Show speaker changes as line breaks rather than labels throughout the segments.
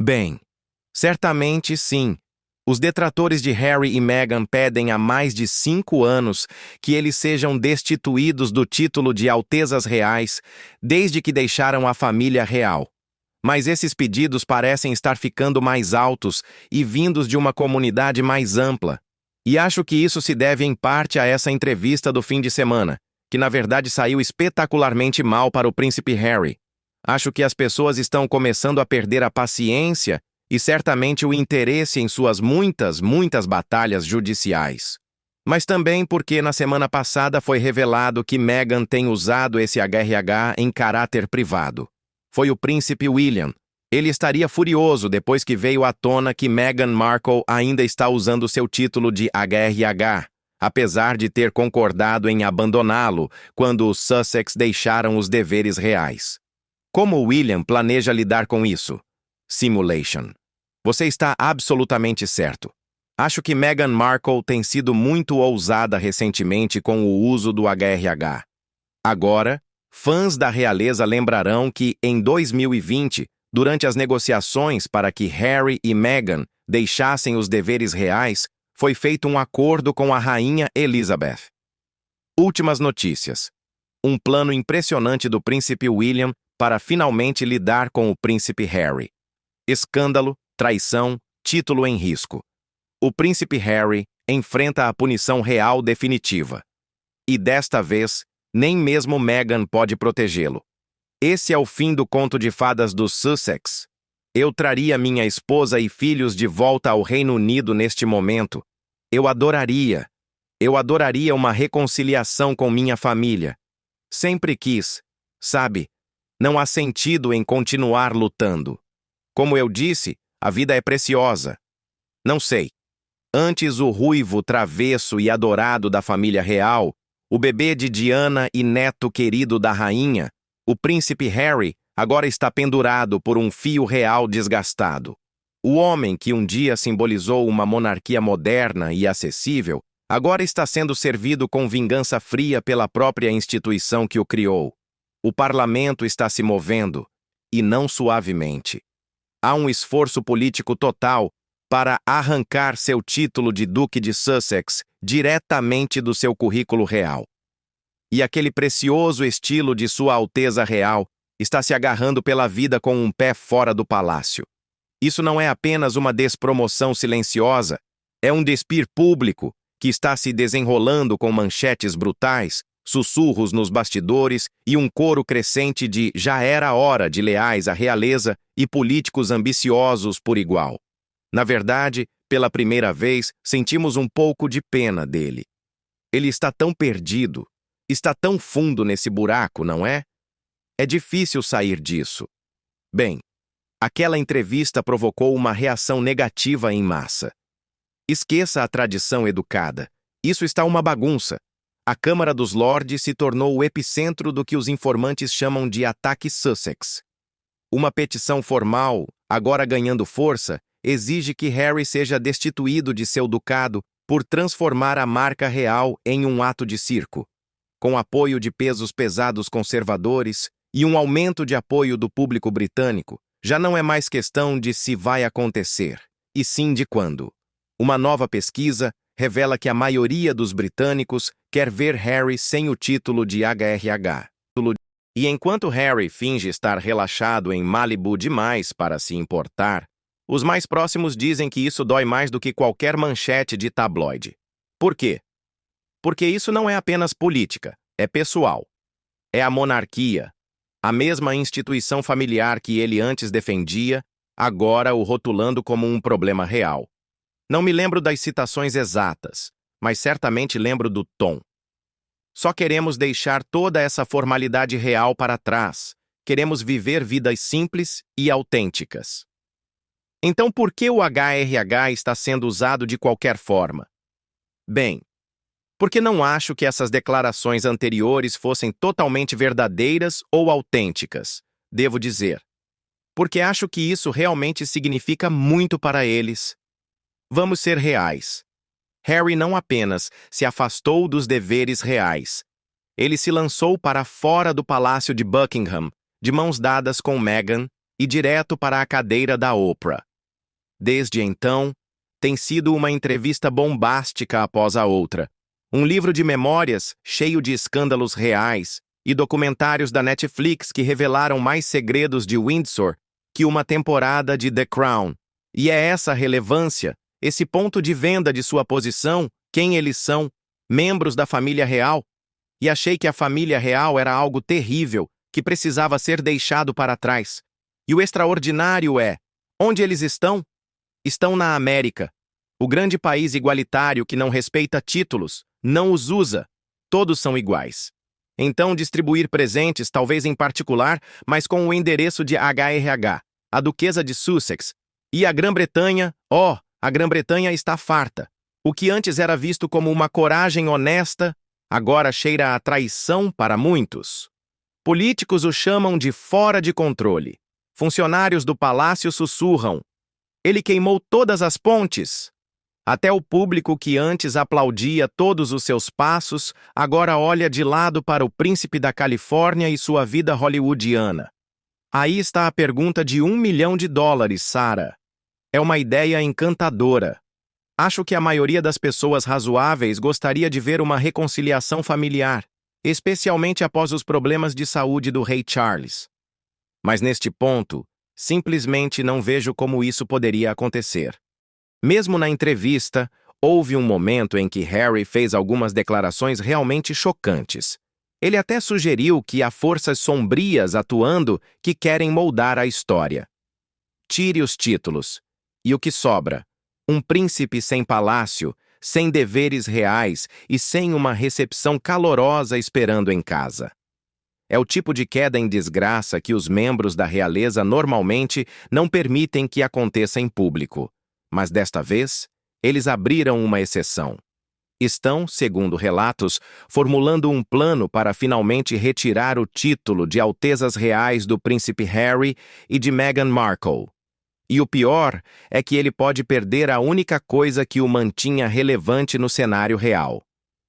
Bem, certamente sim. Os detratores de Harry e Meghan pedem há mais de 5 anos que eles sejam destituídos do título de Altezas Reais desde que deixaram a família real. Mas esses pedidos parecem estar ficando mais altos e vindos de uma comunidade mais ampla. E acho que isso se deve em parte a essa entrevista do fim de semana, que na verdade saiu espetacularmente mal para o príncipe Harry. Acho que as pessoas estão começando a perder a paciência e certamente o interesse em suas muitas batalhas judiciais. Mas também porque na semana passada foi revelado que Meghan tem usado esse HRH em caráter privado. Foi o príncipe William. Ele estaria furioso depois que veio à tona que Meghan Markle ainda está usando seu título de HRH, apesar de ter concordado em abandoná-lo quando os Sussex deixaram os deveres reais. Como William planeja lidar com isso? Simulation. Você está absolutamente certo. Acho que Meghan Markle tem sido muito ousada recentemente com o uso do HRH. Agora, fãs da realeza lembrarão que, em 2020, durante as negociações para que Harry e Meghan deixassem os deveres reais, foi feito um acordo com a rainha Elizabeth. Últimas notícias. Um plano impressionante do príncipe William para finalmente lidar com o príncipe Harry. Escândalo, traição, título em risco. O príncipe Harry enfrenta a punição real definitiva. E desta vez, nem mesmo Meghan pode protegê-lo. Esse é o fim do conto de fadas dos Sussex. Eu traria minha esposa e filhos de volta ao Reino Unido neste momento. Eu adoraria uma reconciliação com minha família. Sempre quis, sabe? Não há sentido em continuar lutando. Como eu disse, a vida é preciosa. Não sei. Antes o ruivo, travesso e adorado da família real, o bebê de Diana e neto querido da rainha, o príncipe Harry, agora está pendurado por um fio real desgastado. O homem que um dia simbolizou uma monarquia moderna e acessível, agora está sendo servido com vingança fria pela própria instituição que o criou. O parlamento está se movendo, e não suavemente. Há um esforço político total para arrancar seu título de Duque de Sussex diretamente do seu currículo real. E aquele precioso estilo de Sua Alteza Real está se agarrando pela vida com um pé fora do palácio. Isso não é apenas uma despromoção silenciosa, é um despir público que está se desenrolando com manchetes brutais, sussurros nos bastidores e um coro crescente de já era hora de leais à realeza e políticos ambiciosos por igual. Na verdade, pela primeira vez, sentimos um pouco de pena dele. Ele está tão perdido, está tão fundo nesse buraco, não é? É difícil sair disso. Bem, aquela entrevista provocou uma reação negativa em massa. Esqueça a tradição educada. Isso está uma bagunça. A Câmara dos Lordes se tornou o epicentro do que os informantes chamam de ataque Sussex. Uma petição formal, agora ganhando força, exige que Harry seja destituído de seu ducado por transformar a marca real em um ato de circo. Com apoio de pesos pesados conservadores e um aumento de apoio do público britânico, já não é mais questão de se vai acontecer, e sim de quando. Uma nova pesquisa revela que a maioria dos britânicos quer ver Harry sem o título de HRH. E enquanto Harry finge estar relaxado em Malibu demais para se importar, os mais próximos dizem que isso dói mais do que qualquer manchete de tabloide. Por quê? Porque isso não é apenas política, é pessoal. É a monarquia, a mesma instituição familiar que ele antes defendia, agora o rotulando como um problema real. Não me lembro das citações exatas, mas certamente lembro do tom. Só queremos deixar toda essa formalidade real para trás. Queremos viver vidas simples e autênticas. Então, por que o HRH está sendo usado de qualquer forma? Bem, porque não acho que essas declarações anteriores fossem totalmente verdadeiras ou autênticas, devo dizer. Porque acho que isso realmente significa muito para eles. Vamos ser reais. Harry não apenas se afastou dos deveres reais. Ele se lançou para fora do Palácio de Buckingham, de mãos dadas com Meghan, e direto para a cadeira da Oprah. Desde então, tem sido uma entrevista bombástica após a outra. Um livro de memórias cheio de escândalos reais e documentários da Netflix que revelaram mais segredos de Windsor que uma temporada de The Crown. E é essa relevância, esse ponto de venda de sua posição, quem eles são, membros da família real. E achei que a família real era algo terrível, que precisava ser deixado para trás. E o extraordinário é, onde eles estão? Estão na América, o grande país igualitário que não respeita títulos, não os usa. Todos são iguais. Então, distribuir presentes, talvez em particular, mas com o endereço de HRH, a Duquesa de Sussex. E a Grã-Bretanha, a Grã-Bretanha está farta. O que antes era visto como uma coragem honesta, agora cheira a traição para muitos. Políticos o chamam de fora de controle. Funcionários do palácio sussurram. Ele queimou todas as pontes. Até o público que antes aplaudia todos os seus passos, agora olha de lado para o príncipe da Califórnia e sua vida hollywoodiana. Aí está a pergunta de $1 milhão, Sarah. É uma ideia encantadora. Acho que a maioria das pessoas razoáveis gostaria de ver uma reconciliação familiar, especialmente após os problemas de saúde do rei Charles. Mas neste ponto, simplesmente não vejo como isso poderia acontecer. Mesmo na entrevista, houve um momento em que Harry fez algumas declarações realmente chocantes. Ele até sugeriu que há forças sombrias atuando que querem moldar a história. Tire os títulos. E o que sobra? Um príncipe sem palácio, sem deveres reais e sem uma recepção calorosa esperando em casa. É o tipo de queda em desgraça que os membros da realeza normalmente não permitem que aconteça em público. Mas desta vez, eles abriram uma exceção. Estão, segundo relatos, formulando um plano para finalmente retirar o título de Altezas Reais do príncipe Harry e de Meghan Markle. E o pior é que ele pode perder a única coisa que o mantinha relevante no cenário real.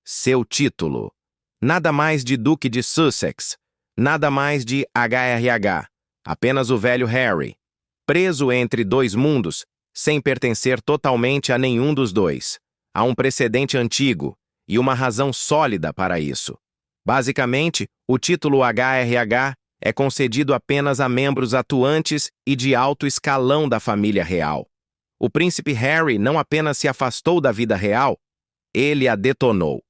Seu título. Nada mais de Duque de Sussex, nada mais de HRH, apenas o velho Harry, preso entre dois mundos, sem pertencer totalmente a nenhum dos dois. Há um precedente antigo e uma razão sólida para isso. Basicamente, o título HRH é concedido apenas a membros atuantes e de alto escalão da família real. O príncipe Harry não apenas se afastou da vida real, ele a detonou.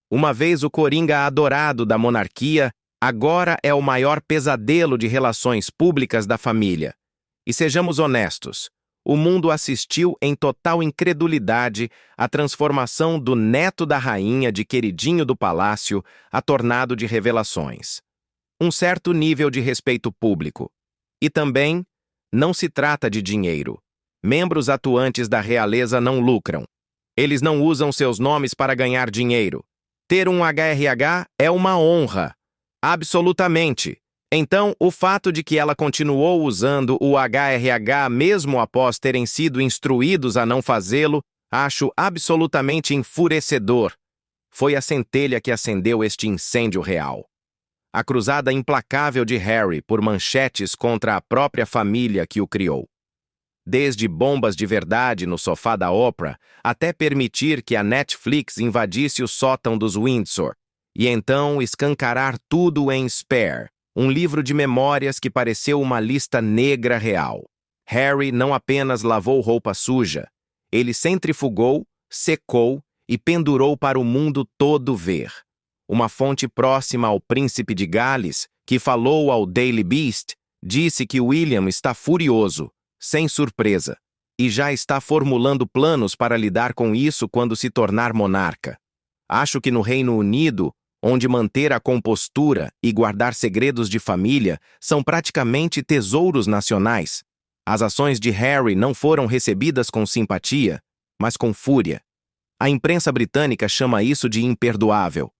Uma vez o coringa adorado da monarquia, agora é o maior pesadelo de relações públicas da família. E sejamos honestos, o mundo assistiu em total incredulidade à transformação do neto da rainha de queridinho do palácio a tornado de revelações. Um certo nível de respeito público. E também, não se trata de dinheiro. Membros atuantes da realeza não lucram. Eles não usam seus nomes para ganhar dinheiro. Ter um HRH é uma honra. Absolutamente. Então, o fato de que ela continuou usando o HRH mesmo após terem sido instruídos a não fazê-lo, acho absolutamente enfurecedor. Foi a centelha que acendeu este incêndio real. A cruzada implacável de Harry por manchetes contra a própria família que o criou. Desde bombas de verdade no sofá da Oprah, até permitir que a Netflix invadisse o sótão dos Windsor, e então escancarar tudo em Spare, um livro de memórias que pareceu uma lista negra real. Harry não apenas lavou roupa suja, ele centrifugou, secou e pendurou para o mundo todo ver. Uma fonte próxima ao príncipe de Gales, que falou ao Daily Beast, disse que William está furioso, sem surpresa, e já está formulando planos para lidar com isso quando se tornar monarca. Acho que no Reino Unido, onde manter a compostura e guardar segredos de família são praticamente tesouros nacionais, as ações de Harry não foram recebidas com simpatia, mas com fúria. A imprensa britânica chama isso de imperdoável.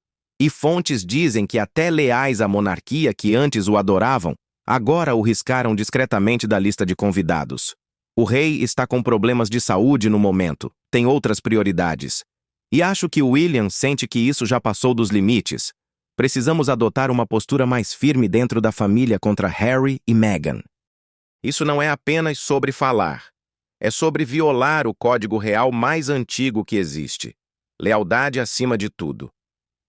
E fontes dizem que até leais à monarquia que antes o adoravam, agora o riscaram discretamente da lista de convidados. O rei está com problemas de saúde no momento, tem outras prioridades. E acho que William sente que isso já passou dos limites. Precisamos adotar uma postura mais firme dentro da família contra Harry e Meghan. Isso não é apenas sobre falar. É sobre violar o código real mais antigo que existe. Lealdade acima de tudo.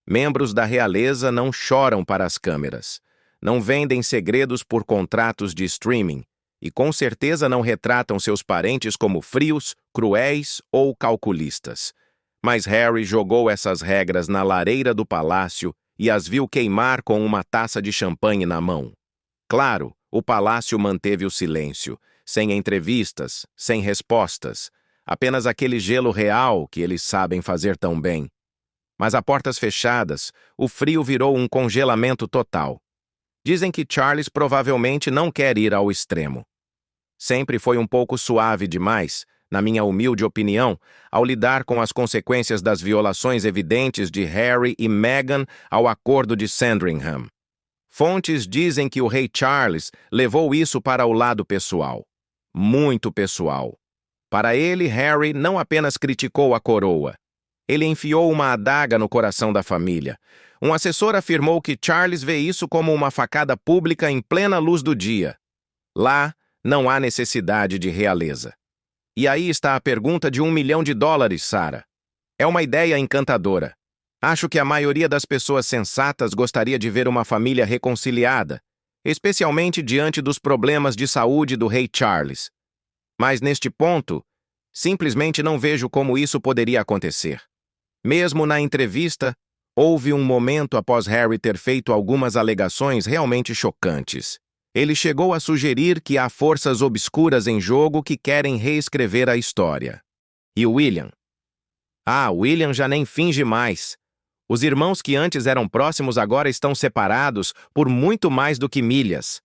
Membros da realeza não choram para as câmeras. Não vendem segredos por contratos de streaming. E com certeza não retratam seus parentes como frios, cruéis ou calculistas. Mas Harry jogou essas regras na lareira do palácio e as viu queimar com uma taça de champanhe na mão. Claro, o palácio manteve o silêncio, sem entrevistas, sem respostas, apenas aquele gelo real que eles sabem fazer tão bem. Mas a portas fechadas, o frio virou um congelamento total. Dizem que Charles provavelmente não quer ir ao extremo. Sempre foi um pouco suave demais, na minha humilde opinião, ao lidar com as consequências das violações evidentes de Harry e Meghan ao acordo de Sandringham. Fontes dizem que o rei Charles levou isso para o lado pessoal. Muito pessoal. Para ele, Harry não apenas criticou a coroa. Ele enfiou uma adaga no coração da família. Um assessor afirmou que Charles vê isso como uma facada pública em plena luz do dia. Lá, não há necessidade de realeza. E aí está a pergunta de $1 milhão, Sarah. É uma ideia encantadora. Acho que a maioria das pessoas sensatas gostaria de ver uma família reconciliada, especialmente diante dos problemas de saúde do rei Charles. Mas neste ponto, simplesmente não vejo como isso poderia acontecer. Mesmo na entrevista, houve um momento após Harry ter feito algumas alegações realmente chocantes. Ele chegou a sugerir que há forças obscuras em jogo que querem reescrever a história. E William? William já nem finge mais. Os irmãos que antes eram próximos agora estão separados por muito mais do que milhas.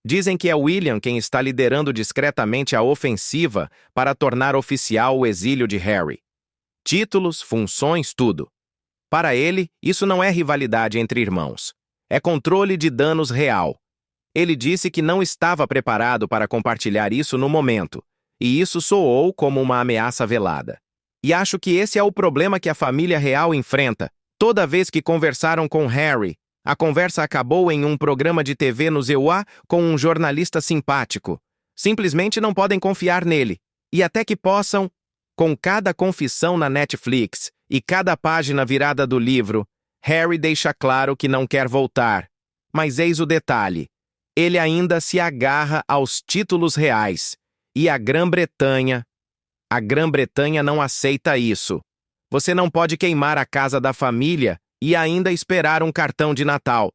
Dizem que é William quem está liderando discretamente a ofensiva para tornar oficial o exílio de Harry. Títulos, funções, tudo. Para ele, isso não é rivalidade entre irmãos. É controle de danos real. Ele disse que não estava preparado para compartilhar isso no momento, e isso soou como uma ameaça velada. E acho que esse é o problema que a família real enfrenta. Toda vez que conversaram com Harry, a conversa acabou em um programa de TV no ZEUA com um jornalista simpático. Simplesmente não podem confiar nele. E até que possam, com cada confissão na Netflix e cada página virada do livro, Harry deixa claro que não quer voltar. Mas eis o detalhe. Ele ainda se agarra aos títulos reais. E a Grã-Bretanha não aceita isso. Você não pode queimar a casa da família e ainda esperar um cartão de Natal.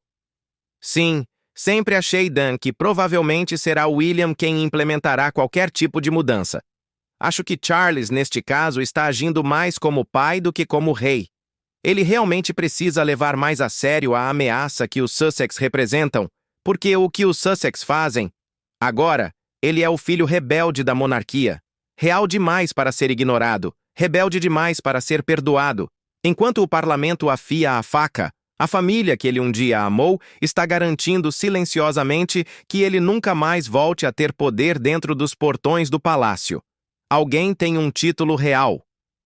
Sim, sempre achei, Dan, que provavelmente será William quem implementará qualquer tipo de mudança. Acho que Charles, neste caso, está agindo mais como pai do que como rei. Ele realmente precisa levar mais a sério a ameaça que os Sussex representam, porque o que os Sussex fazem? Agora, ele é o filho rebelde da monarquia. Real demais para ser ignorado. Rebelde demais para ser perdoado. Enquanto o parlamento afia a faca, a família que ele um dia amou está garantindo silenciosamente que ele nunca mais volte a ter poder dentro dos portões do palácio. Alguém tem um título real.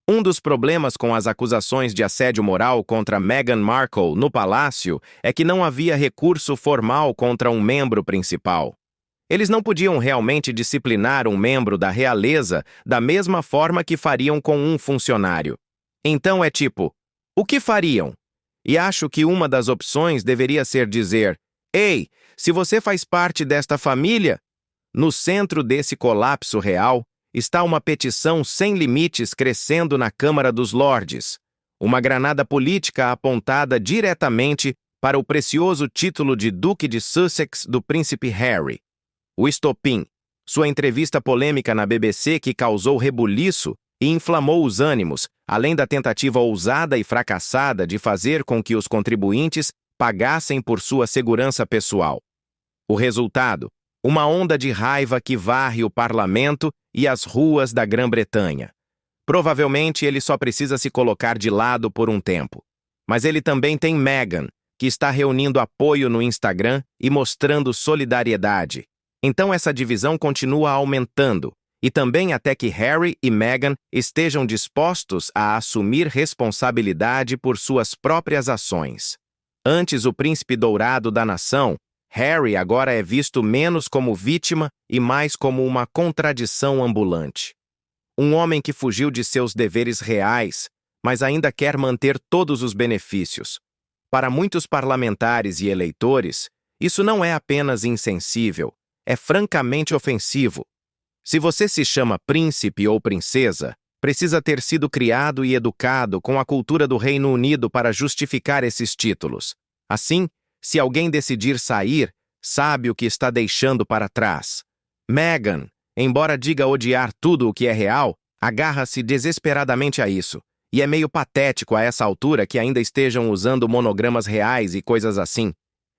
Um dos problemas com as acusações de assédio moral contra Meghan Markle no palácio é que não havia recurso formal contra um membro principal. Eles não podiam realmente disciplinar um membro da realeza da mesma forma que fariam com um funcionário. Então é tipo, o que fariam? E acho que uma das opções deveria ser dizer, ei, se você faz parte desta família, no centro desse colapso real está uma petição sem limites crescendo na Câmara dos Lordes, uma granada política apontada diretamente para o precioso título de Duque de Sussex do príncipe Harry. O estopim, sua entrevista polêmica na BBC que causou rebuliço e inflamou os ânimos, além da tentativa ousada e fracassada de fazer com que os contribuintes pagassem por sua segurança pessoal. O resultado, uma onda de raiva que varre o parlamento e as ruas da Grã-Bretanha. Provavelmente ele só precisa se colocar de lado por um tempo. Mas ele também tem Meghan, que está reunindo apoio no Instagram e mostrando solidariedade. Então essa divisão continua aumentando, e também até que Harry e Meghan estejam dispostos a assumir responsabilidade por suas próprias ações. Antes o príncipe dourado da nação, Harry agora é visto menos como vítima e mais como uma contradição ambulante. Um homem que fugiu de seus deveres reais, mas ainda quer manter todos os benefícios. Para muitos parlamentares e eleitores, isso não é apenas insensível, é francamente ofensivo. Se você se chama príncipe ou princesa, precisa ter sido criado e educado com a cultura do Reino Unido para justificar esses títulos. Assim, se alguém decidir sair, sabe o que está deixando para trás. Meghan, embora diga odiar tudo o que é real, agarra-se desesperadamente a isso. E é meio patético a essa altura que ainda estejam usando monogramas reais e coisas assim.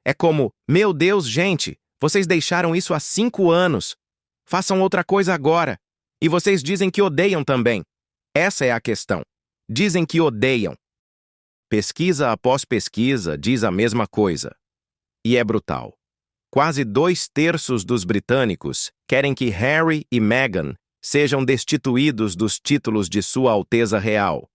É como, meu Deus, gente, vocês deixaram isso há 5 anos. Façam outra coisa agora. E vocês dizem que odeiam também. Essa é a questão. Dizem que odeiam. Pesquisa após pesquisa diz a mesma coisa. E é brutal. Quase 2/3 dos britânicos querem que Harry e Meghan sejam destituídos dos títulos de Sua Alteza Real.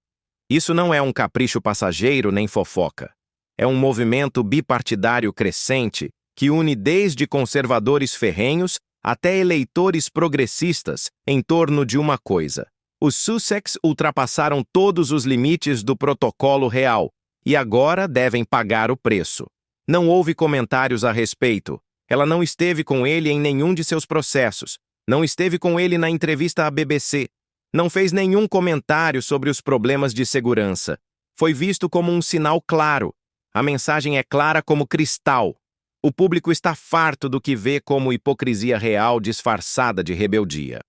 Isso não é um capricho passageiro nem fofoca. É um movimento bipartidário crescente que une desde conservadores ferrenhos até eleitores progressistas em torno de uma coisa. Os Sussex ultrapassaram todos os limites do protocolo real e agora devem pagar o preço. Não houve comentários a respeito. Ela não esteve com ele em nenhum de seus processos. Não esteve com ele na entrevista à BBC. Não fez nenhum comentário sobre os problemas de segurança. Foi visto como um sinal claro. A mensagem é clara como cristal. O público está farto do que vê como hipocrisia real disfarçada de rebeldia.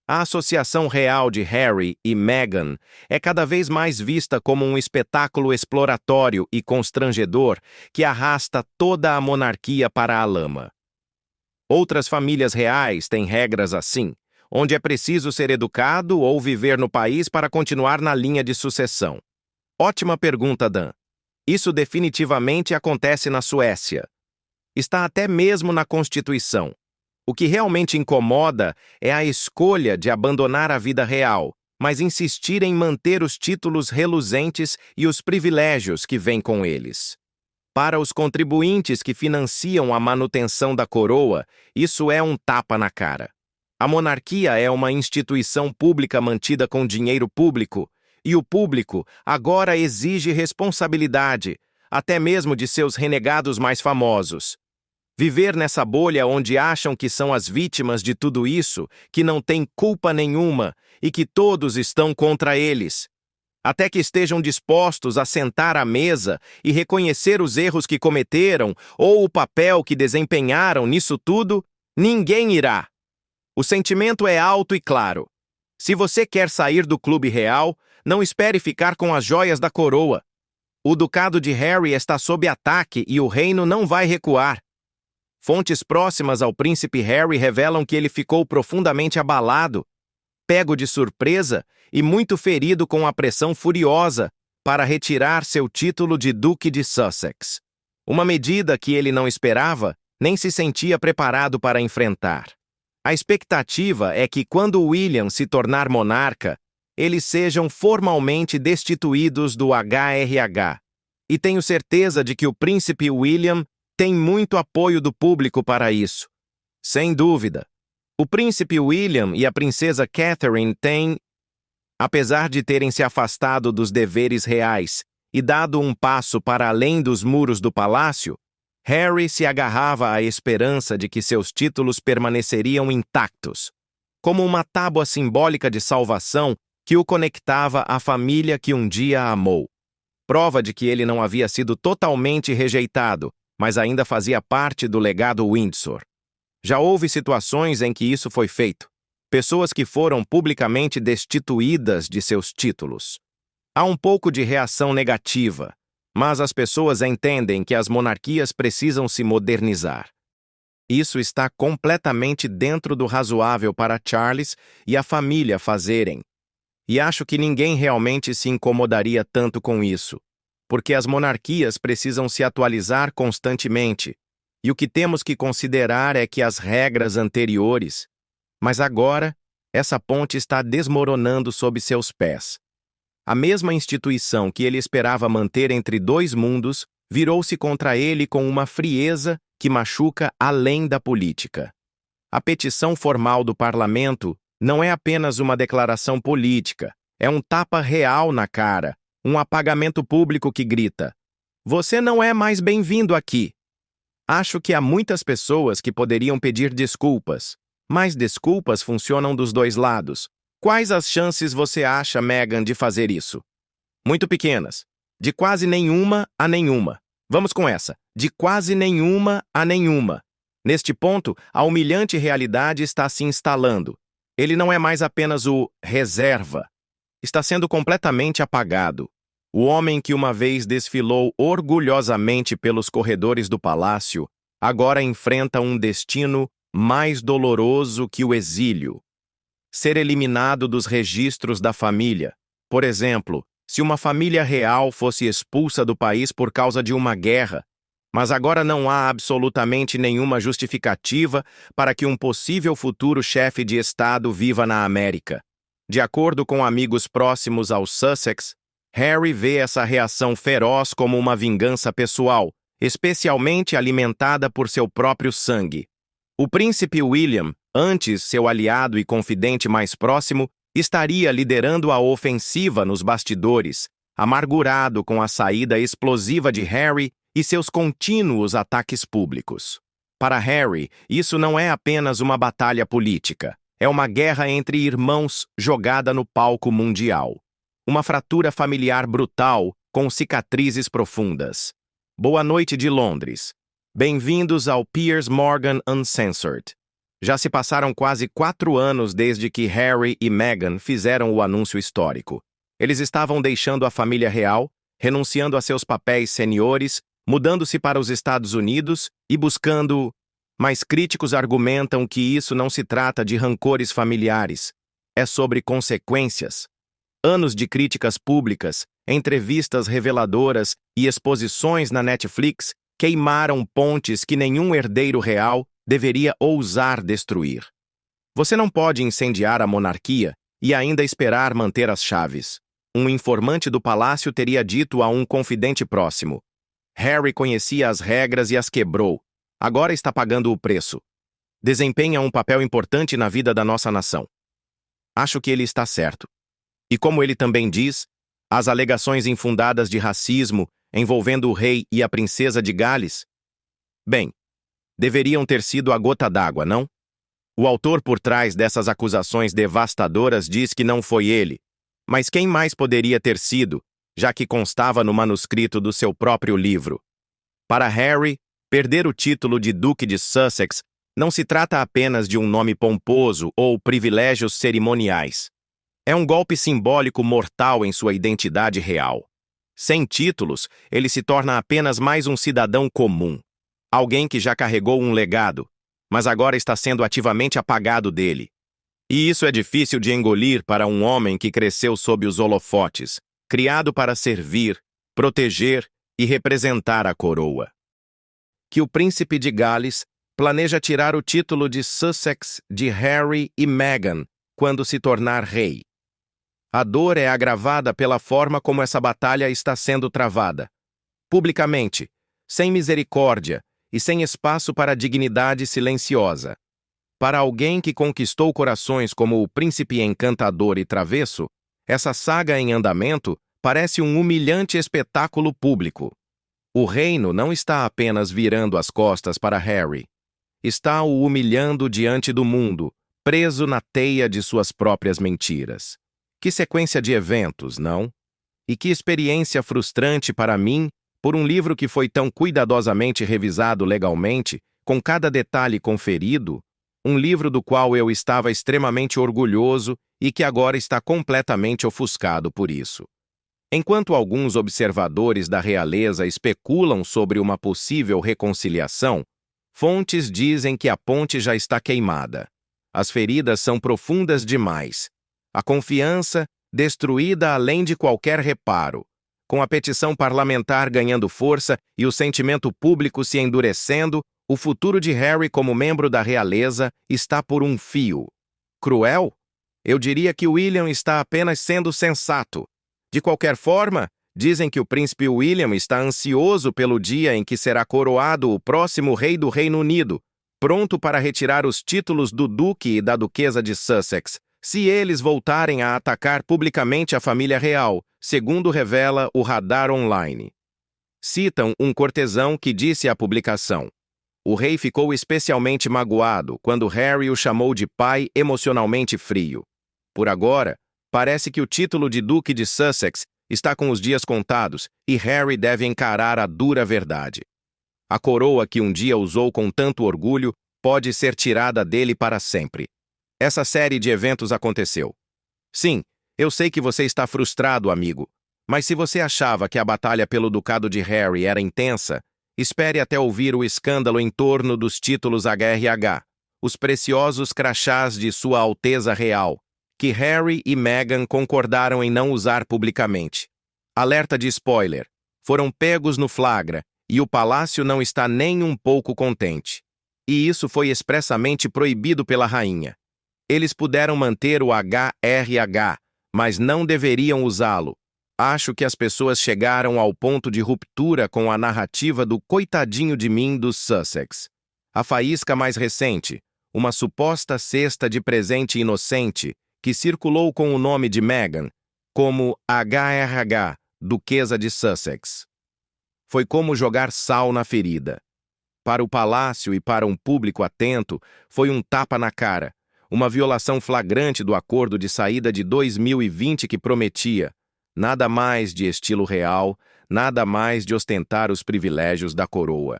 A associação real de Harry e Meghan é cada vez mais vista como um espetáculo exploratório e constrangedor que arrasta toda a monarquia para a lama. Outras famílias reais têm regras assim, onde é preciso ser educado ou viver no país para continuar na linha de sucessão. Ótima pergunta, Dan. Isso definitivamente acontece na Suécia. Está até mesmo na Constituição. O que realmente incomoda é a escolha de abandonar a vida real, mas insistir em manter os títulos reluzentes e os privilégios que vêm com eles. Para os contribuintes que financiam a manutenção da coroa, isso é um tapa na cara. A monarquia é uma instituição pública mantida com dinheiro público, e o público agora exige responsabilidade, até mesmo de seus renegados mais famosos. Viver nessa bolha onde acham que são as vítimas de tudo isso, que não têm culpa nenhuma e que todos estão contra eles. Até que estejam dispostos a sentar à mesa e reconhecer os erros que cometeram ou o papel que desempenharam nisso tudo, ninguém irá. O sentimento é alto e claro. Se você quer sair do clube real, não espere ficar com as joias da coroa. O ducado de Harry está sob ataque e o reino não vai recuar. Fontes próximas ao príncipe Harry revelam que ele ficou profundamente abalado, pego de surpresa e muito ferido com a pressão furiosa para retirar seu título de Duque de Sussex. Uma medida que ele não esperava nem se sentia preparado para enfrentar. A expectativa é que, quando William se tornar monarca, eles sejam formalmente destituídos do HRH. E tenho certeza de que o príncipe William tem muito apoio do público para isso. Sem dúvida. O príncipe William e a princesa Catherine têm, apesar de terem se afastado dos deveres reais e dado um passo para além dos muros do palácio, Harry se agarrava à esperança de que seus títulos permaneceriam intactos, como uma tábua simbólica de salvação que o conectava à família que um dia amou. Prova de que ele não havia sido totalmente rejeitado, mas ainda fazia parte do legado Windsor. Já houve situações em que isso foi feito. Pessoas que foram publicamente destituídas de seus títulos. Há um pouco de reação negativa, mas as pessoas entendem que as monarquias precisam se modernizar. Isso está completamente dentro do razoável para Charles e a família fazerem. E acho que ninguém realmente se incomodaria tanto com isso, porque as monarquias precisam se atualizar constantemente, e o que temos que considerar é que as regras anteriores. Mas agora, essa ponte está desmoronando sob seus pés. A mesma instituição que ele esperava manter entre dois mundos virou-se contra ele com uma frieza que machuca além da política. A petição formal do parlamento não é apenas uma declaração política, é um tapa real na cara, um apagamento público que grita: "Você não é mais bem-vindo aqui." Acho que há muitas pessoas que poderiam pedir desculpas, mas desculpas funcionam dos dois lados. Quais as chances você acha, Meghan, de fazer isso? Muito pequenas. De quase nenhuma a nenhuma. Vamos com essa. De quase nenhuma a nenhuma. Neste ponto, a humilhante realidade está se instalando. Ele não é mais apenas o reserva. Está sendo completamente apagado. O homem que uma vez desfilou orgulhosamente pelos corredores do palácio, agora enfrenta um destino mais doloroso que o exílio. Ser eliminado dos registros da família. Por exemplo, se uma família real fosse expulsa do país por causa de uma guerra, mas agora não há absolutamente nenhuma justificativa para que um possível futuro chefe de Estado viva na América. De acordo com amigos próximos aos Sussex, Harry vê essa reação feroz como uma vingança pessoal, especialmente alimentada por seu próprio sangue. O príncipe William, antes seu aliado e confidente mais próximo, estaria liderando a ofensiva nos bastidores, amargurado com a saída explosiva de Harry e seus contínuos ataques públicos. Para Harry, isso não é apenas uma batalha política, é uma guerra entre irmãos jogada no palco mundial. Uma fratura familiar brutal, com cicatrizes profundas. Boa noite de Londres. Bem-vindos ao Piers Morgan Uncensored. Já se passaram quase 4 anos desde que Harry e Meghan fizeram o anúncio histórico. Eles estavam deixando a família real, renunciando a seus papéis seniores, mudando-se para os Estados Unidos e buscando... Mas críticos argumentam que isso não se trata de rancores familiares. É sobre consequências. Anos de críticas públicas, entrevistas reveladoras e exposições na Netflix queimaram pontes que nenhum herdeiro real deveria ousar destruir. Você não pode incendiar a monarquia e ainda esperar manter as chaves. Um informante do palácio teria dito a um confidente próximo: Harry conhecia as regras e as quebrou. Agora está pagando o preço. Desempenha um papel importante na vida da nossa nação. Acho que ele está certo. E como ele também diz, as alegações infundadas de racismo envolvendo o rei e a princesa de Gales, bem, deveriam ter sido a gota d'água, não? O autor por trás dessas acusações devastadoras diz que não foi ele, mas quem mais poderia ter sido, já que constava no manuscrito do seu próprio livro? Para Harry, perder o título de Duque de Sussex não se trata apenas de um nome pomposo ou privilégios cerimoniais. É um golpe simbólico mortal em sua identidade real. Sem títulos, ele se torna apenas mais um cidadão comum. Alguém que já carregou um legado, mas agora está sendo ativamente apagado dele. E isso é difícil de engolir para um homem que cresceu sob os holofotes, criado para servir, proteger e representar a coroa. Que o príncipe de Gales planeja tirar o título de Sussex de Harry e Meghan quando se tornar rei. A dor é agravada pela forma como essa batalha está sendo travada. Publicamente, sem misericórdia e sem espaço para a dignidade silenciosa. Para alguém que conquistou corações como o príncipe encantador e travesso, essa saga em andamento parece um humilhante espetáculo público. O reino não está apenas virando as costas para Harry. Está o humilhando diante do mundo, preso na teia de suas próprias mentiras. Que sequência de eventos, não? E que experiência frustrante para mim, por um livro que foi tão cuidadosamente revisado legalmente, com cada detalhe conferido, um livro do qual eu estava extremamente orgulhoso e que agora está completamente ofuscado por isso. Enquanto alguns observadores da realeza especulam sobre uma possível reconciliação, fontes dizem que a ponte já está queimada. As feridas são profundas demais. A confiança destruída além de qualquer reparo. Com a petição parlamentar ganhando força e o sentimento público se endurecendo, o futuro de Harry como membro da realeza está por um fio. Cruel? Eu diria que William está apenas sendo sensato. De qualquer forma, Dizem que o príncipe William está ansioso pelo dia em que será coroado o próximo rei do Reino Unido, pronto para retirar os títulos do duque e da duquesa de Sussex, se eles voltarem a atacar publicamente a família real, segundo revela o Radar Online. Citam um cortesão que disse à publicação: "O rei ficou especialmente magoado quando Harry o chamou de pai emocionalmente frio. Por agora, parece que o título de Duque de Sussex está com os dias contados e Harry deve encarar a dura verdade. A coroa que um dia usou com tanto orgulho pode ser tirada dele para sempre." Essa série de eventos aconteceu. Sim, eu sei que você está frustrado, amigo, mas se você achava que a batalha pelo ducado de Harry era intensa, espere até ouvir o escândalo em torno dos títulos HRH, os preciosos crachás de Sua Alteza Real, que Harry e Meghan concordaram em não usar publicamente. Alerta de spoiler: foram pegos no flagra e o palácio não está nem um pouco contente. E isso foi expressamente proibido pela rainha. Eles puderam manter o HRH, mas não deveriam usá-lo. Acho que as pessoas chegaram ao ponto de ruptura com a narrativa do coitadinho de mim dos Sussex. A faísca mais recente, uma suposta cesta de presente inocente, que circulou com o nome de Meghan, como HRH, Duquesa de Sussex. Foi como jogar sal na ferida. Para o palácio e para um público atento, foi um tapa na cara, uma violação flagrante do acordo de saída de 2020 que prometia nada mais de estilo real, nada mais de ostentar os privilégios da coroa.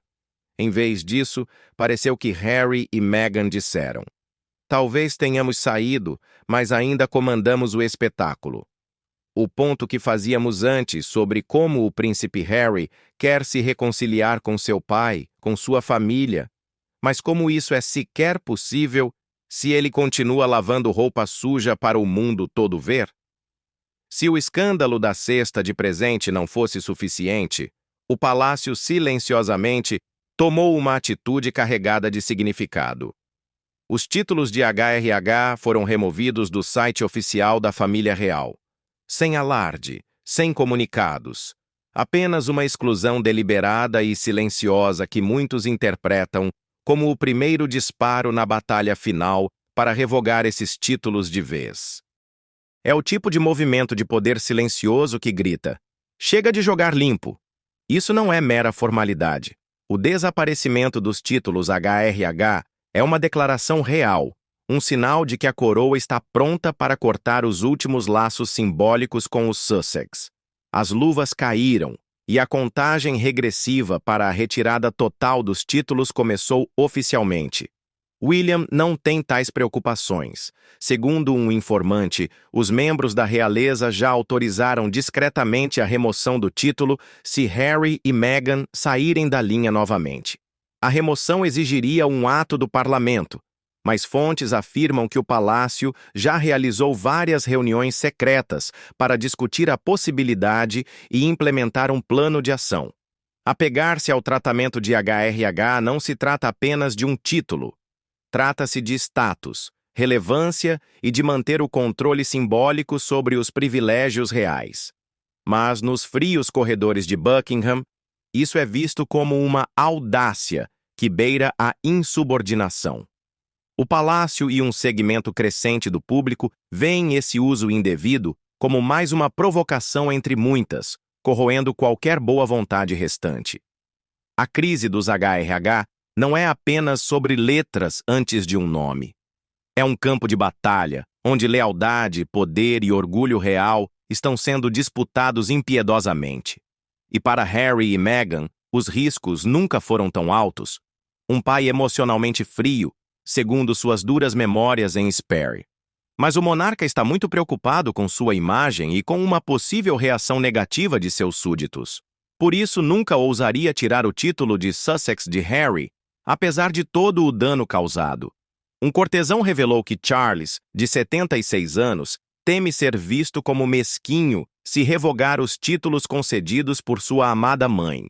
Em vez disso, pareceu que Harry e Meghan disseram: "Talvez tenhamos saído, mas ainda comandamos o espetáculo." O ponto que fazíamos antes sobre como o príncipe Harry quer se reconciliar com seu pai, com sua família, mas como isso é sequer possível se ele continua lavando roupa suja para o mundo todo ver? Se o escândalo da cesta de presente não fosse suficiente, o palácio silenciosamente tomou uma atitude carregada de significado. Os títulos de HRH foram removidos do site oficial da família real. Sem alarde, sem comunicados. Apenas uma exclusão deliberada e silenciosa que muitos interpretam como o primeiro disparo na batalha final para revogar esses títulos de vez. É o tipo de movimento de poder silencioso que grita: "Chega de jogar limpo." Isso não é mera formalidade. O desaparecimento dos títulos HRH é uma declaração real, um sinal de que a coroa está pronta para cortar os últimos laços simbólicos com os Sussex. As luvas caíram e a contagem regressiva para a retirada total dos títulos começou oficialmente. William não tem tais preocupações. Segundo um informante, os membros da realeza já autorizaram discretamente a remoção do título se Harry e Meghan saírem da linha novamente. A remoção exigiria um ato do parlamento, mas fontes afirmam que o palácio já realizou várias reuniões secretas para discutir a possibilidade e implementar um plano de ação. Apegar-se ao tratamento de HRH não se trata apenas de um título. Trata-se de status, relevância e de manter o controle simbólico sobre os privilégios reais. Mas nos frios corredores de Buckingham, isso é visto como uma audácia que beira a insubordinação. O palácio e um segmento crescente do público veem esse uso indevido como mais uma provocação entre muitas, corroendo qualquer boa vontade restante. A crise dos HRH não é apenas sobre letras antes de um nome. É um campo de batalha, onde lealdade, poder e orgulho real estão sendo disputados impiedosamente. E para Harry e Meghan, os riscos nunca foram tão altos. Um pai emocionalmente frio, segundo suas duras memórias em Sperry. Mas o monarca está muito preocupado com sua imagem e com uma possível reação negativa de seus súditos. Por isso, nunca ousaria tirar o título de Sussex de Harry, apesar de todo o dano causado. Um cortesão revelou que Charles, de 76 anos, teme ser visto como mesquinho se revogar os títulos concedidos por sua amada mãe.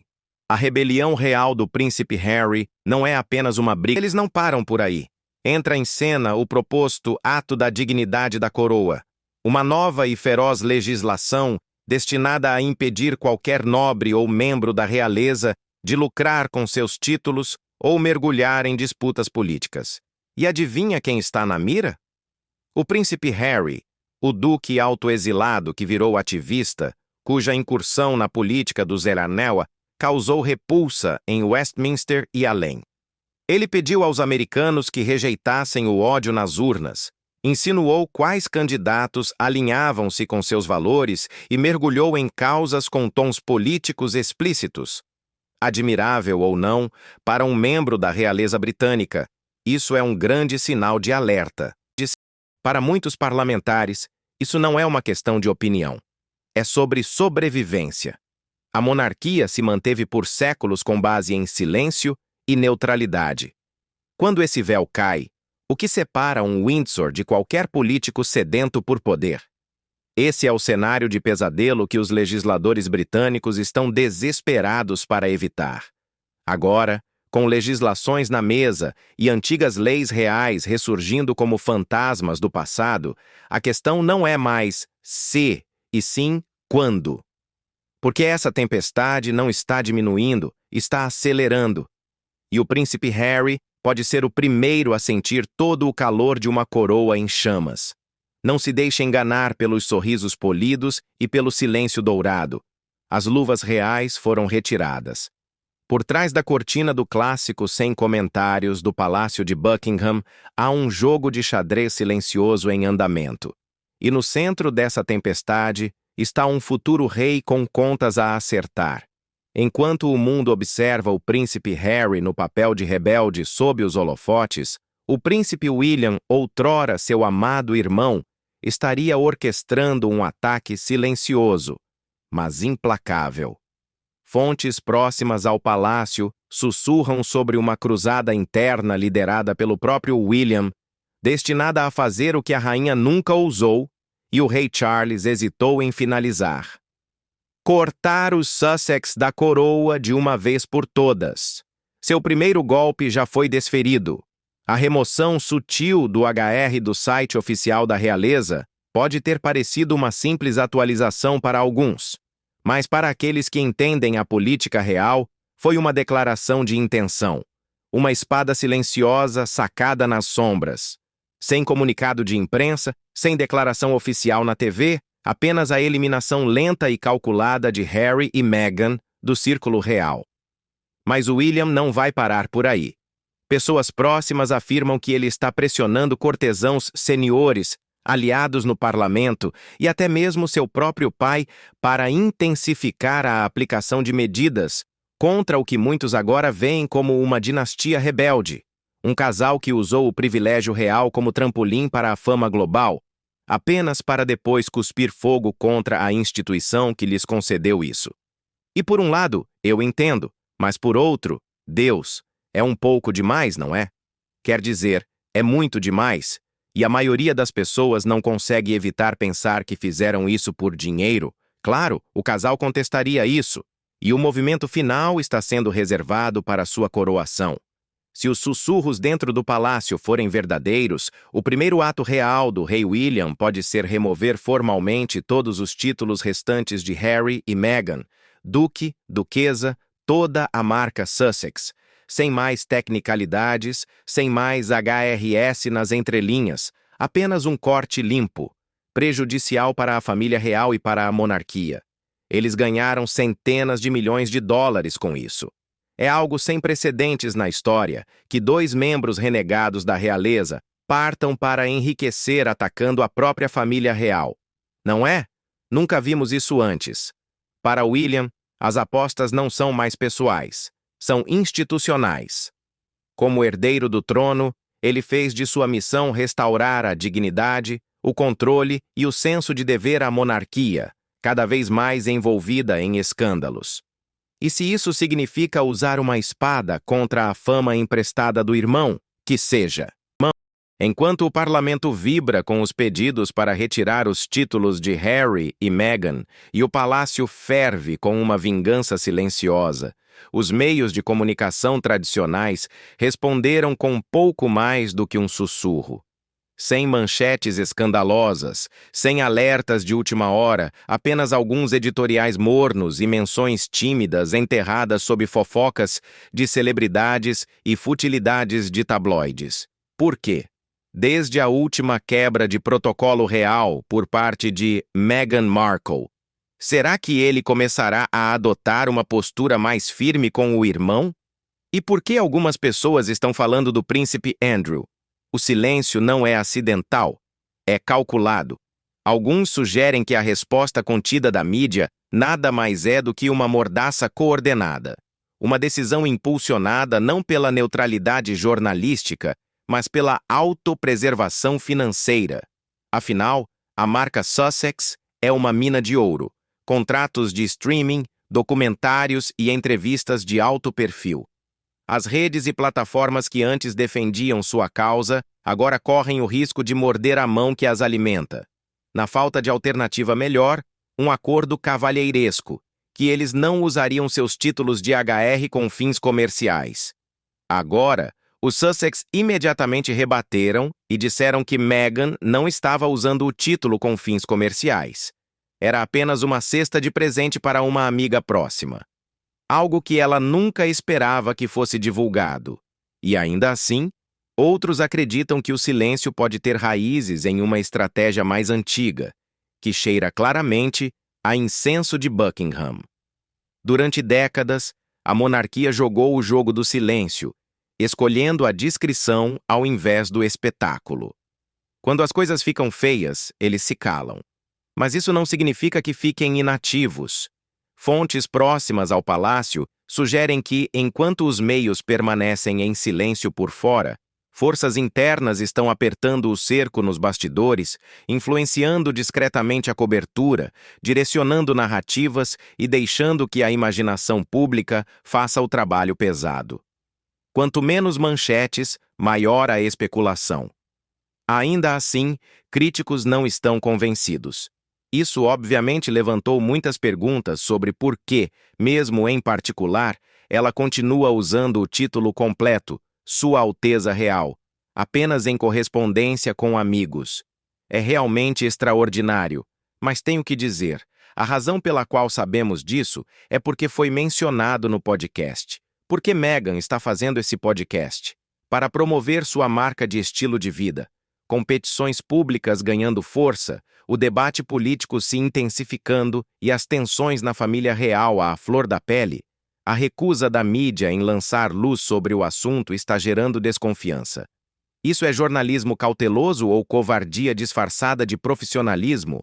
A rebelião real do príncipe Harry não é apenas uma briga. Eles não param por aí. Entra em cena o proposto Ato da Dignidade da Coroa, uma nova e feroz legislação destinada a impedir qualquer nobre ou membro da realeza de lucrar com seus títulos ou mergulhar em disputas políticas. E adivinha quem está na mira? O príncipe Harry, o duque autoexilado que virou ativista, cuja incursão na política do Zeranelha causou repulsa em Westminster e além. Ele pediu aos americanos que rejeitassem o ódio nas urnas, insinuou quais candidatos alinhavam-se com seus valores e mergulhou em causas com tons políticos explícitos. Admirável ou não, para um membro da realeza britânica, isso é um grande sinal de alerta. Para muitos parlamentares, isso não é uma questão de opinião. É sobre sobrevivência. A monarquia se manteve por séculos com base em silêncio e neutralidade. Quando esse véu cai, o que separa um Windsor de qualquer político sedento por poder? Esse é o cenário de pesadelo que os legisladores britânicos estão desesperados para evitar. Agora, com legislações na mesa e antigas leis reais ressurgindo como fantasmas do passado, a questão não é mais se, e sim quando. Porque essa tempestade não está diminuindo, está acelerando. E o príncipe Harry pode ser o primeiro a sentir todo o calor de uma coroa em chamas. Não se deixe enganar pelos sorrisos polidos e pelo silêncio dourado. As luvas reais foram retiradas. Por trás da cortina do clássico sem comentários do Palácio de Buckingham, há um jogo de xadrez silencioso em andamento. E no centro dessa tempestade está um futuro rei com contas a acertar. Enquanto o mundo observa o príncipe Harry no papel de rebelde sob os holofotes, o príncipe William, outrora seu amado irmão, estaria orquestrando um ataque silencioso, mas implacável. Fontes próximas ao palácio sussurram sobre uma cruzada interna liderada pelo próprio William, destinada a fazer o que a rainha nunca ousou e o rei Charles hesitou em finalizar: cortar os Sussex da coroa de uma vez por todas. Seu primeiro golpe já foi desferido. A remoção sutil do HR do site oficial da realeza pode ter parecido uma simples atualização para alguns, mas para aqueles que entendem a política real, foi uma declaração de intenção, uma espada silenciosa sacada nas sombras. Sem comunicado de imprensa, sem declaração oficial na TV, apenas a eliminação lenta e calculada de Harry e Meghan do círculo real. Mas o William não vai parar por aí. Pessoas próximas afirmam que ele está pressionando cortesãos seniores, aliados no parlamento e até mesmo seu próprio pai para intensificar a aplicação de medidas contra o que muitos agora veem como uma dinastia rebelde, um casal que usou o privilégio real como trampolim para a fama global, apenas para depois cuspir fogo contra a instituição que lhes concedeu isso. E por um lado, eu entendo, mas por outro, Deus, é um pouco demais, não é? Quer dizer, é muito demais, e a maioria das pessoas não consegue evitar pensar que fizeram isso por dinheiro. Claro, o casal contestaria isso, e o movimento final está sendo reservado para sua coroação. Se os sussurros dentro do palácio forem verdadeiros, o primeiro ato real do rei William pode ser remover formalmente todos os títulos restantes de Harry e Meghan, duque, duquesa, toda a marca Sussex, sem mais tecnicalidades, sem mais HRS nas entrelinhas, apenas um corte limpo, prejudicial para a família real e para a monarquia. Eles ganharam centenas de milhões de dólares com isso. É algo sem precedentes na história que dois membros renegados da realeza partam para enriquecer atacando a própria família real. Não é? Nunca vimos isso antes. Para William, as apostas não são mais pessoais, são institucionais. Como herdeiro do trono, ele fez de sua missão restaurar a dignidade, o controle e o senso de dever à monarquia, cada vez mais envolvida em escândalos. E se isso significa usar uma espada contra a fama emprestada do irmão, que seja. Enquanto o parlamento vibra com os pedidos para retirar os títulos de Harry e Meghan e o palácio ferve com uma vingança silenciosa, os meios de comunicação tradicionais responderam com pouco mais do que um sussurro. sem manchetes escandalosas, sem alertas de última hora, apenas alguns editoriais mornos e menções tímidas enterradas sob fofocas de celebridades e futilidades de tabloides. Por quê? Desde a última quebra de protocolo real por parte de Meghan Markle, será que ele começará a adotar uma postura mais firme com o irmão? E por que algumas pessoas estão falando do príncipe Andrew? O silêncio não é acidental, é calculado. Alguns sugerem que a resposta contida da mídia nada mais é do que uma mordaça coordenada. Uma decisão impulsionada não pela neutralidade jornalística, mas pela autopreservação financeira. Afinal, a marca Sussex é uma mina de ouro. Contratos de streaming, documentários e entrevistas de alto perfil. As redes e plataformas que antes defendiam sua causa agora correm o risco de morder a mão que as alimenta. Na falta de alternativa melhor, um acordo cavalheiresco, que eles não usariam seus títulos de HR com fins comerciais. Agora, os Sussex imediatamente rebateram e disseram que Meghan não estava usando o título com fins comerciais. Era apenas uma cesta de presente para uma amiga próxima. Algo que ela nunca esperava que fosse divulgado. E ainda assim, outros acreditam que o silêncio pode ter raízes em uma estratégia mais antiga, que cheira claramente a incenso de Buckingham. Durante décadas, a monarquia jogou o jogo do silêncio, escolhendo a discrição ao invés do espetáculo. Quando as coisas ficam feias, eles se calam. Mas isso não significa que fiquem inativos. Fontes próximas ao palácio sugerem que, enquanto os meios permanecem em silêncio por fora, forças internas estão apertando o cerco nos bastidores, influenciando discretamente a cobertura, direcionando narrativas e deixando que a imaginação pública faça o trabalho pesado. Quanto menos manchetes, maior a especulação. Ainda assim, críticos não estão convencidos. Isso obviamente levantou muitas perguntas sobre por que, mesmo em particular, ela continua usando o título completo, Sua Alteza Real, apenas em correspondência com amigos. É realmente extraordinário, mas tenho que dizer, a razão pela qual sabemos disso é porque foi mencionado no podcast. Por que Meghan está fazendo esse podcast? Para promover sua marca de estilo de vida. Competições públicas ganhando força, o debate político se intensificando e as tensões na família real à flor da pele, a recusa da mídia em lançar luz sobre o assunto está gerando desconfiança. Isso é jornalismo cauteloso ou covardia disfarçada de profissionalismo?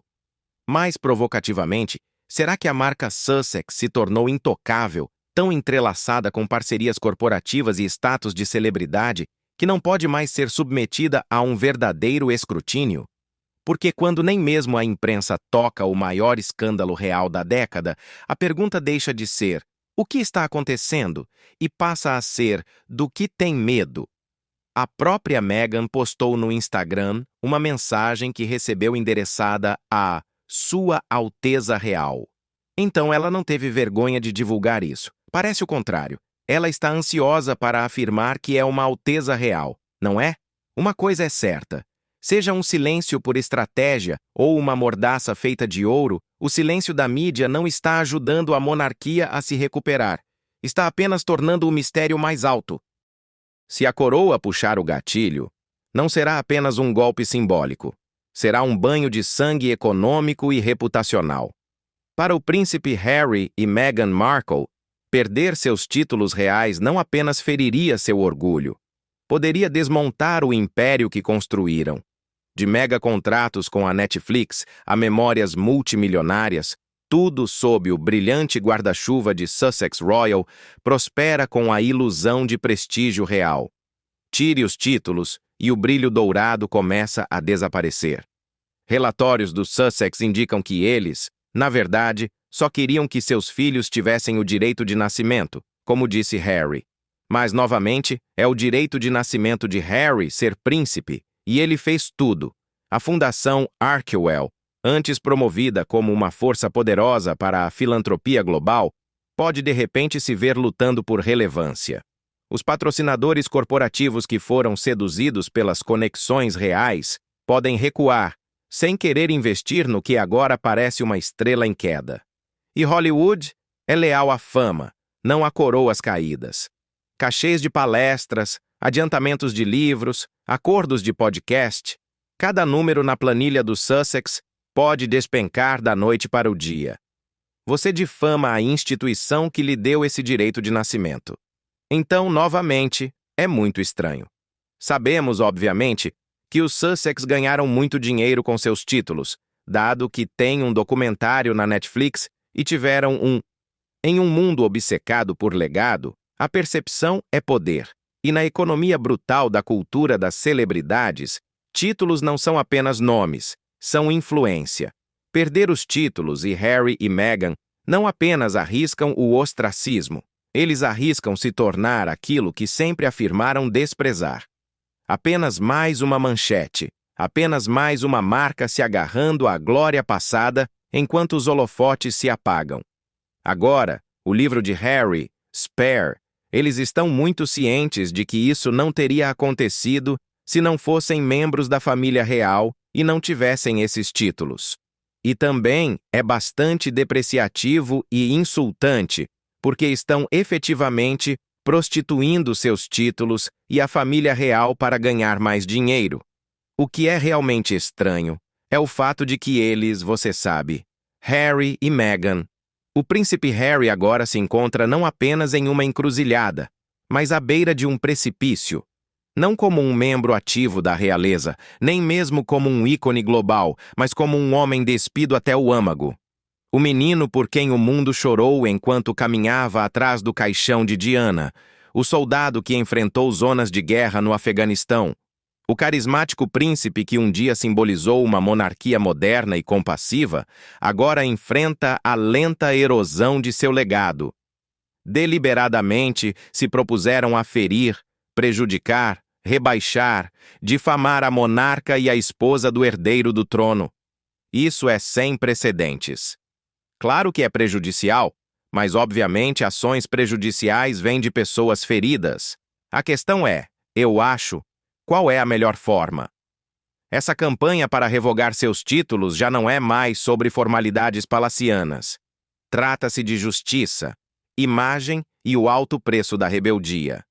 Mais provocativamente, será que a marca Sussex se tornou intocável, tão entrelaçada com parcerias corporativas e status de celebridade, que não pode mais ser submetida a um verdadeiro escrutínio? Porque quando nem mesmo a imprensa toca o maior escândalo real da década, a pergunta deixa de ser o que está acontecendo e passa a ser do que tem medo. A própria Meghan postou no Instagram uma mensagem que recebeu endereçada a Sua Alteza Real. Então ela não teve vergonha de divulgar isso. Parece o contrário. Ela está ansiosa para afirmar que é uma alteza real, não é? Uma coisa é certa. Seja um silêncio por estratégia ou uma mordaça feita de ouro, o silêncio da mídia não está ajudando a monarquia a se recuperar. Está apenas tornando o mistério mais alto. Se a coroa puxar o gatilho, não será apenas um golpe simbólico. Será um banho de sangue econômico e reputacional. Para o príncipe Harry e Meghan Markle, perder seus títulos reais não apenas feriria seu orgulho, poderia desmontar o império que construíram. De mega-contratos com a Netflix a memórias multimilionárias, tudo sob o brilhante guarda-chuva de Sussex Royal prospera com a ilusão de prestígio real. Tire os títulos e o brilho dourado começa a desaparecer. Relatórios do Sussex indicam que eles, na verdade, só queriam que seus filhos tivessem o direito de nascimento, como disse Harry. Mas, novamente, é o direito de nascimento de Harry ser príncipe, e ele fez tudo. A Fundação Archewell, antes promovida como uma força poderosa para a filantropia global, pode de repente se ver lutando por relevância. Os patrocinadores corporativos que foram seduzidos pelas conexões reais podem recuar, sem querer investir no que agora parece uma estrela em queda. E Hollywood é leal à fama, não a coroas caídas. Cachês de palestras, adiantamentos de livros, acordos de podcast, cada número na planilha do Sussex pode despencar da noite para o dia. Você difama a instituição que lhe deu esse direito de nascimento. Então, novamente, é muito estranho. Sabemos, obviamente, que os Sussex ganharam muito dinheiro com seus títulos, dado que têm um documentário na Netflix e tiveram um. Em um mundo obcecado por legado, a percepção é poder. E na economia brutal da cultura das celebridades, títulos não são apenas nomes, são influência. Perder os títulos e Harry e Meghan não apenas arriscam o ostracismo, eles arriscam se tornar aquilo que sempre afirmaram desprezar. Apenas mais uma manchete, apenas mais uma marca se agarrando à glória passada enquanto os holofotes se apagam. Agora, o livro de Harry, Spare, eles estão muito cientes de que isso não teria acontecido se não fossem membros da família real e não tivessem esses títulos. E também é bastante depreciativo e insultante, porque estão efetivamente prostituindo seus títulos e a família real para ganhar mais dinheiro. O que é realmente estranho é o fato de que eles, você sabe, Harry e Meghan. O príncipe Harry agora se encontra não apenas em uma encruzilhada, mas à beira de um precipício. Não como um membro ativo da realeza, nem mesmo como um ícone global, mas como um homem despido até o âmago. O menino por quem o mundo chorou enquanto caminhava atrás do caixão de Diana, o soldado que enfrentou zonas de guerra no Afeganistão, o carismático príncipe que um dia simbolizou uma monarquia moderna e compassiva, agora enfrenta a lenta erosão de seu legado. Deliberadamente se propuseram a ferir, prejudicar, rebaixar, difamar a monarca e a esposa do herdeiro do trono. Isso é sem precedentes. Claro que é prejudicial, mas obviamente ações prejudiciais vêm de pessoas feridas. A questão é, eu acho, qual é a melhor forma? Essa campanha para revogar seus títulos já não é mais sobre formalidades palacianas. Trata-se de justiça, imagem e o alto preço da rebeldia.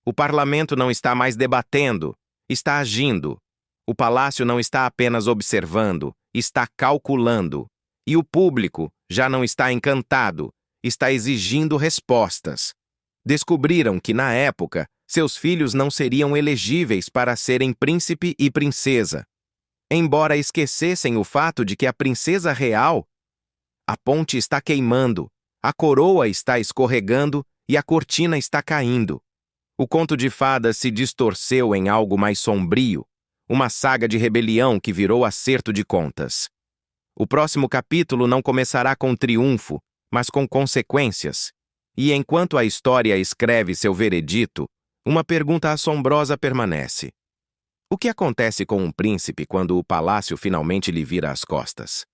O parlamento não está mais debatendo, está agindo. O palácio não está apenas observando, está calculando. E o público já não está encantado, está exigindo respostas. Descobriram que, na época, seus filhos não seriam elegíveis para serem príncipe e princesa. Embora esquecessem o fato de que a princesa real, a ponte está queimando, a coroa está escorregando e a cortina está caindo. O conto de fadas se distorceu em algo mais sombrio, uma saga de rebelião que virou acerto de contas. O próximo capítulo não começará com triunfo, mas com consequências. E enquanto a história escreve seu veredito, uma pergunta assombrosa permanece. O que acontece com um príncipe quando o palácio finalmente lhe vira as costas?